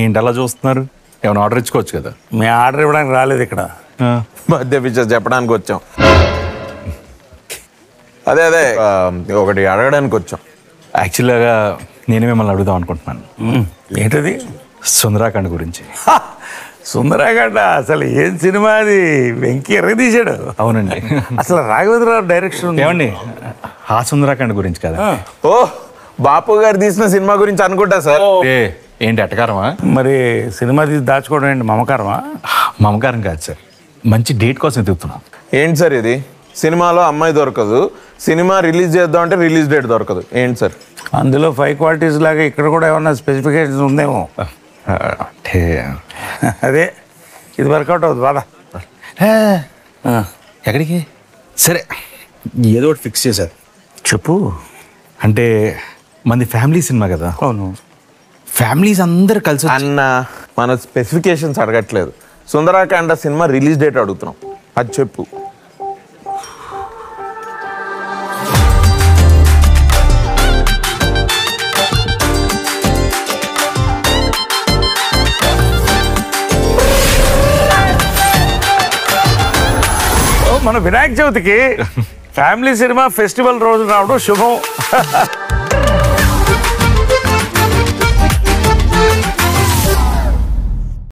ఏంటి అలా చూస్తున్నారు? ఏమైనా ఆర్డర్ ఇచ్చుకోవచ్చు కదా. మేము ఆర్డర్ ఇవ్వడానికి రాలేదు ఇక్కడ, మధ్య పిక్చర్స్ చెప్పడానికి వచ్చాం. అదే ఒకటి అడగడానికి వచ్చాం. యాక్చువల్గా నేను మిమ్మల్ని అడుగుదాం అనుకుంటున్నాను. ఏంటది? సుందరాకాండ్ గురించి. సుందరాకాండ అసలు ఏం సినిమా అది, వెంకీ ఎరగదీశాడు. అవునండి. అసలు రాఘవేంద్రరావు డైరెక్షన్. ఏమండి ఆ సుందరాకాండ్ గురించి కదా? ఓ బాపు గారు తీసిన సినిమా గురించి అనుకుంటా సార్. ఏంటి ఎటకారమా? మరి సినిమా తీసి దాచుకోవడం ఏంటి, మమకారమా? మమకారం కాదు సార్, మంచి డేట్ కోసం ఎదుగుతున్నాం. ఏంటి సార్ ఇది? సినిమాలో అమ్మాయి దొరకదు, సినిమా రిలీజ్ చేద్దాం అంటే రిలీజ్ డేట్ దొరకదు. ఏంటి సార్ అందులో 5 క్వాలిటీస్ లాగా ఇక్కడ కూడా ఏమన్నా స్పెసిఫికేషన్స్ ఉందేమో. అంటే అదే ఇది వర్కౌట్ అవుతుంది. బాధ ఎక్కడికి? సరే ఏదో ఒకటి ఫిక్స్ చేశారు. చెప్పు. అంటే మనది ఫ్యామిలీ సినిమా కదా. అవును, ఫ్యామిలీస్ అందరు కలిసి అన్న మన స్పెసిఫికేషన్స్ అడగట్లేదు, సుందరాకాండ సినిమా రిలీజ్ డేట్ అడుగుతున్నాం, అది చెప్పు. మన వినాయక చవితికి ఫ్యామిలీ సినిమా ఫెస్టివల్ రోజు రావడం శుభం.